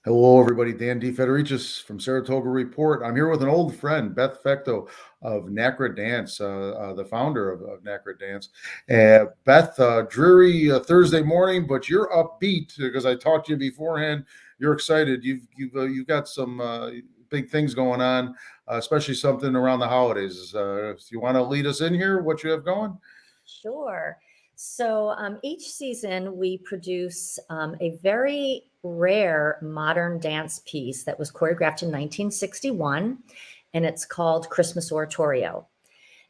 Hello, everybody. Dan D. Federicis from Saratoga Report. I'm here with an old friend, Beth Fecteau of Nacre Dance, the founder of Nacre Dance. Beth, dreary Thursday morning, but you're upbeat because I talked to you beforehand. You're excited. You've got some big things going on, especially something around the holidays. Do you want to lead us in here? What you have going? Sure. So each season we produce a very rare modern dance piece that was choreographed in 1961, and it's called Christmas Oratorio.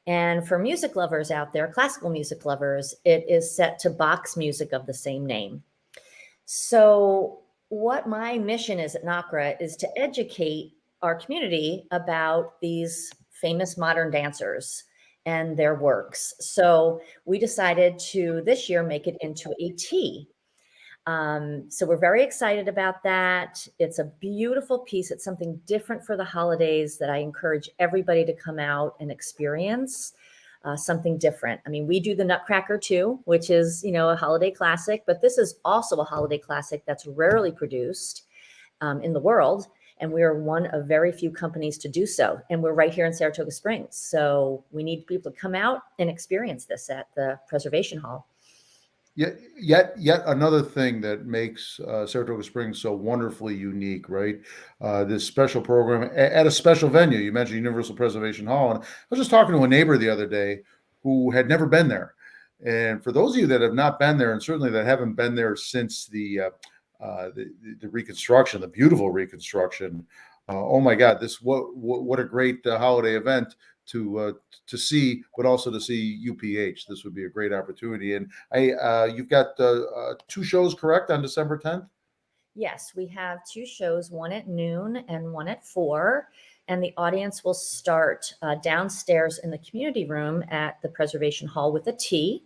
And for music lovers out there, classical music lovers, it is set to Bach's music of the same name. So, what my mission is at Nacre is to educate our community about these famous modern dancers and their works. So, we decided to this year make it into a tea. So, we're very excited about that. It's a beautiful piece. It's something different for the holidays that I encourage everybody to come out and experience something different. I mean, we do the Nutcracker too, which is, a holiday classic, but this is also a holiday classic that's rarely produced in the world. And we are one of very few companies to do so. And we're right here in Saratoga Springs. So we need people to come out and experience this at the Preservation Hall. Yet another thing that makes Saratoga Springs so wonderfully unique, right? This special program at a special venue. You mentioned Universal Preservation Hall, and I was just talking to a neighbor the other day who had never been there. And for those of you that have not been there, and certainly that haven't been there since the reconstruction, the beautiful reconstruction, oh my God, this what a great holiday event to see, but also to see UPH. This would be a great opportunity. And you've got two shows, correct, on December 10th? Yes, we have two shows, one at noon and one at 4. And the audience will start downstairs in the community room at the Preservation Hall with a tea.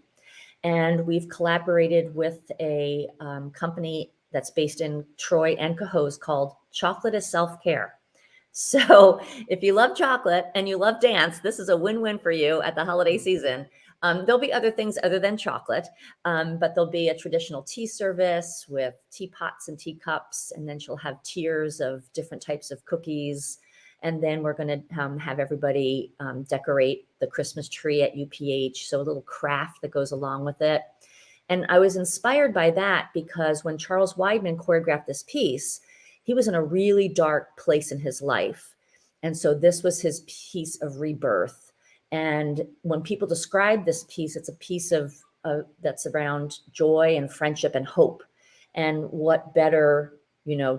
And we've collaborated with a company that's based in Troy and Cohoes called Chocolate is Self-Care. So if you love chocolate and you love dance, this is a win-win for you at the holiday season. There'll be other things other than chocolate, but there'll be a traditional tea service with teapots and teacups, and then she'll have tiers of different types of cookies. And then we're going to have everybody decorate the Christmas tree at UPH, so a little craft that goes along with it. And I was inspired by that because when Charles Weidman choreographed this piece, he was in a really dark place in his life. And so this was his piece of rebirth. And when people describe this piece, it's a piece of that's around joy and friendship and hope. And what better,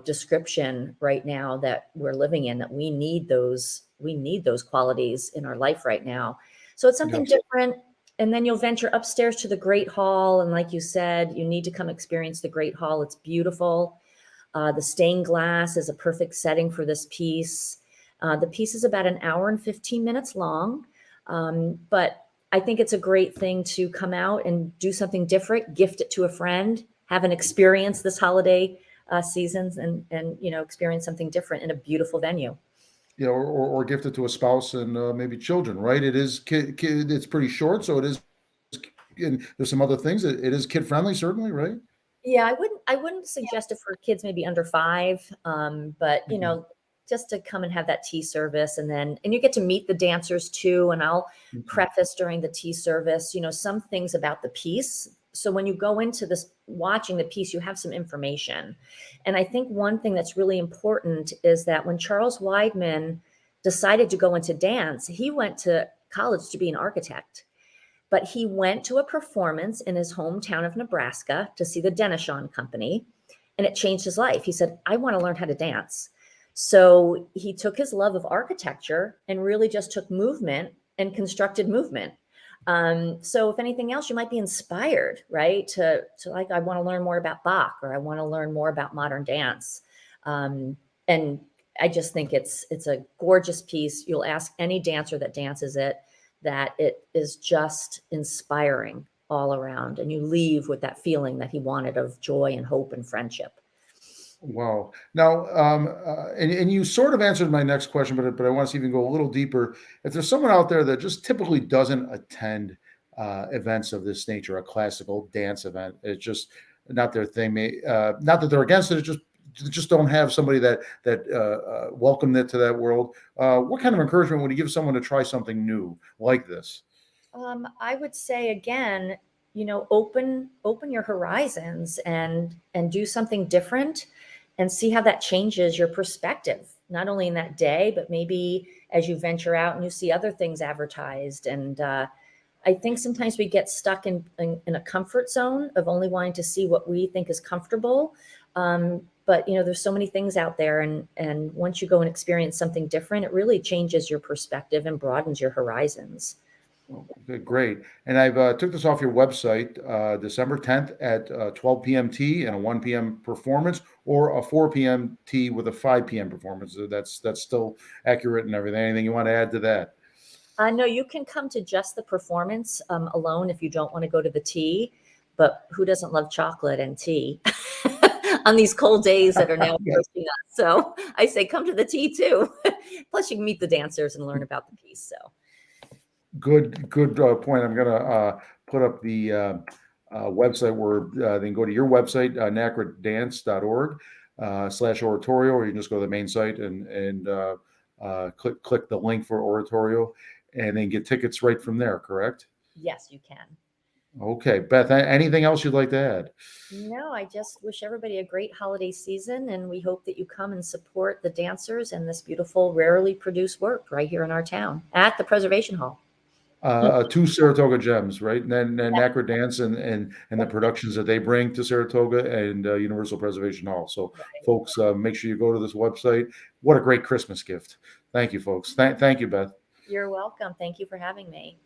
description right now that we're living in, that we need those qualities in our life right now. So it's something different. And then you'll venture upstairs to the Great Hall. And like you said, you need to come experience the Great Hall. It's beautiful. The stained glass is a perfect setting for this piece. The piece is about an hour and 15 minutes long, but I think it's a great thing to come out and do something different, gift it to a friend, have an experience this holiday seasons, and experience something different in a beautiful venue. Or gift it to a spouse and maybe children, right? It is it's pretty short, so it is. And there's some other things. It is kid friendly, certainly, right? Yeah, I wouldn't suggest it for kids maybe under 5, but just to come and have that tea service, and you get to meet the dancers too. And I'll preface during the tea service, some things about the piece. So when you go into this watching the piece, you have some information. And I think one thing that's really important is that when Charles Weidman decided to go into dance, he went to college to be an architect. But he went to a performance in his hometown of Nebraska to see the Denishon Company, and it changed his life. He said, I want to learn how to dance. So he took his love of architecture and really just took movement and constructed movement. So if anything else, you might be inspired, right? To like, I want to learn more about Bach, or I want to learn more about modern dance. And I just think it's a gorgeous piece. You'll ask any dancer that dances it, that it is just inspiring all around. And you leave with that feeling that he wanted of joy and hope and friendship. Wow. Now, and you sort of answered my next question, but I want to see if you can go a little deeper. If there's someone out there that just typically doesn't attend events of this nature, a classical dance event, it's just not their thing. Not that they're against it; it just just don't have somebody that welcomed it to that world. What kind of encouragement would you give someone to try something new like this? I would say again, open your horizons and do something different and see how that changes your perspective, not only in that day, but maybe as you venture out and you see other things advertised. And I think sometimes we get stuck in a comfort zone of only wanting to see what we think is comfortable. But there's so many things out there, and once you go and experience something different, it really changes your perspective and broadens your horizons. Okay, great. And I've took this off your website, December 10th at 12 p.m. tea and a 1 p.m. performance, or a 4 p.m. tea with a 5 p.m. performance. That's still accurate and everything. Anything you want to add to that? No, you can come to just the performance alone if you don't want to go to the tea. But who doesn't love chocolate and tea on these cold days that are now Yes. approaching us? So I say come to the tea too. Plus, you can meet the dancers and learn about the piece. So. Good point. I'm gonna put up the website where they can go to your website, nacredance.org /oratorio, or you can just go to the main site and click the link for Oratorio, and then get tickets right from there. Correct? Yes, you can. Okay, Beth. Anything else you'd like to add? No, I just wish everybody a great holiday season, and we hope that you come and support the dancers and this beautiful, rarely produced work right here in our town at the Preservation Hall. Two Saratoga gems, right? And then Nacre Dance and the productions that they bring to Saratoga and Universal Preservation Hall. So, folks, make sure you go to this website. What a great Christmas gift! Thank you, folks. Thank you, Beth. You're welcome. Thank you for having me.